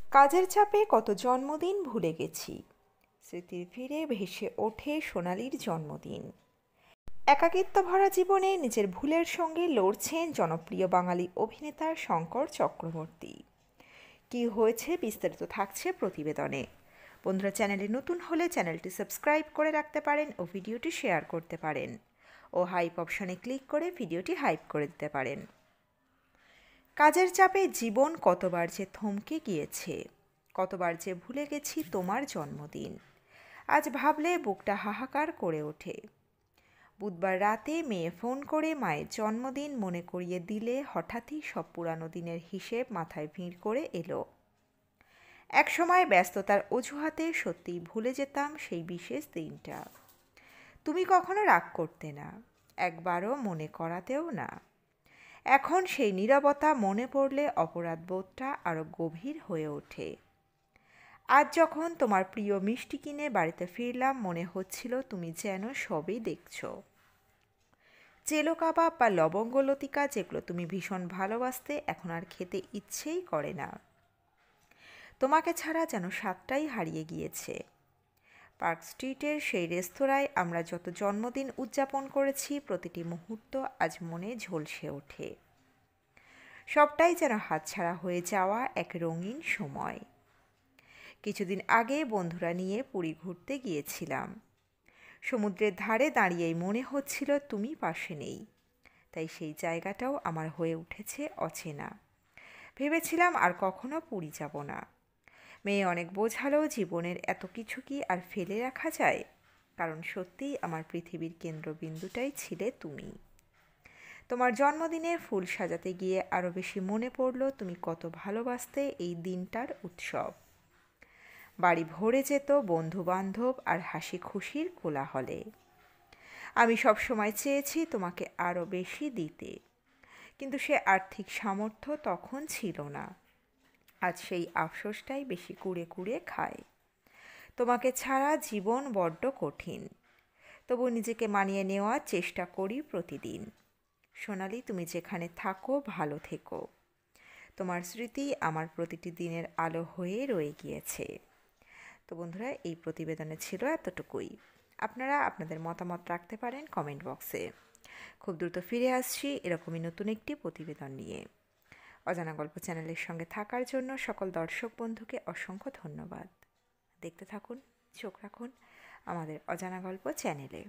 কাজের চাপে কত জন্মদিন ভুলে গেছি। স্মৃতির ভিড়ে ভেসে ওঠে সোনালির জন্মদিন। একাকিত্ব ভরা জীবনে নিজের ভুলের সঙ্গে লড়ছেন জনপ্রিয় বাঙালি অভিনেতা শঙ্কর চক্রবর্তী। কী হয়েছে বিস্তারিত থাকছে প্রতিবেদনে। বন্ধুরা, চ্যানেলে নতুন হলে চ্যানেলটি সাবস্ক্রাইব করে রাখতে পারেন ও ভিডিওটি শেয়ার করতে পারেন ও হাইপ অপশানে ক্লিক করে ভিডিওটি হাইপ করে দিতে পারেন। কাজের চাপে জীবন কতবার যে থমকে গিয়েছে, কতবার যে ভুলে গেছি তোমার জন্মদিন। আজ ভাবলে বুকটা হাহাকার করে ওঠে। বুধবার রাতে মেয়ে ফোন করে মায়ের জন্মদিন মনে করিয়ে দিলে হঠাৎই সব পুরানো দিনের হিসেব মাথায় ভিড় করে এলো। একসময় ব্যস্ততার অজুহাতে সত্যিই ভুলে যেতাম সেই বিশেষ দিনটা। তুমি কখনো রাগ করতে না, একবারও মনে করাতেও না। এখন সেই নীরবতা মনে পড়লে অপরাধবোধটা আরও গভীর হয়ে ওঠে। আজ যখন তোমার প্রিয় মিষ্টি কিনে বাড়িতে ফিরলাম, মনে হচ্ছিল তুমি যেন সবই দেখছো। চেলো কাবাব বা লবঙ্গ লতিকা, যেগুলো তুমি ভীষণ ভালোবাসতে, এখন আর খেতে ইচ্ছেই করে না। তোমাকে ছাড়া যেন স্বাদটাই হারিয়ে গিয়েছে। পার্ক স্ট্রিটের সেই রেস্তোরাঁয় আমরা যত জন্মদিন উদযাপন করেছি, প্রতিটি মুহূর্ত আজ মনে ঝলসে ওঠে। সবটাই যেন হাতছাড়া হয়ে যাওয়া এক রঙিন সময়। কিছুদিন আগে বন্ধুরা নিয়ে পুরী ঘুরতে গিয়েছিলাম। সমুদ্রের ধারে দাঁড়িয়েই মনে হচ্ছিল তুমি পাশে নেই, তাই সেই জায়গাটাও আমার হয়ে উঠেছে অচেনা। ভেবেছিলাম আর কখনো পুরী যাব না। মেয়ে অনেক বোঝালো, জীবনের এত কিছু কি আর ফেলে রাখা যায়, কারণ সত্যিই আমার পৃথিবীর কেন্দ্রবিন্দুটাই ছিলে তুমি। তোমার জন্মদিনে ফুল সাজাতে গিয়ে আরও বেশি মনে পড়ল তুমি কত ভালোবাসতে এই দিনটার উৎসব। বাড়ি ভরে যেত বন্ধু বান্ধব আর হাসি খুশির কোলাহলে। আমি সবসময় চেয়েছি তোমাকে আরও বেশি দিতে, কিন্তু সে আর্থিক সামর্থ্য তখন ছিল না। আজ সেই আফসোসটাই বেশি কুড়ে কুড়ে খায়। তোমাকে ছাড়া জীবন বড্ড কঠিন, তবু নিজেকে মানিয়ে নেওয়ার চেষ্টা করি প্রতিদিন। সোনালি, তুমি যেখানে থাকো ভালো থেকো। তোমার স্মৃতি আমার প্রতিটি দিনের আলো হয়ে রয়ে গিয়েছে। তো বন্ধুরা, এই প্রতিবেদনে ছিল এতটুকুই। আপনারা আপনাদের মতামত রাখতে পারেন কমেন্ট বক্সে। খুব দ্রুত ফিরে আসছি এরকমই নতুন একটি প্রতিবেদন নিয়ে। অজানা গল্প চ্যানেলের সঙ্গে থাকার জন্য সকল দর্শক বন্ধুকে অসংখ্য ধন্যবাদ। দেখতে থাকুন, চোখ রাখুন আমাদের অজানা গল্প চ্যানেলে।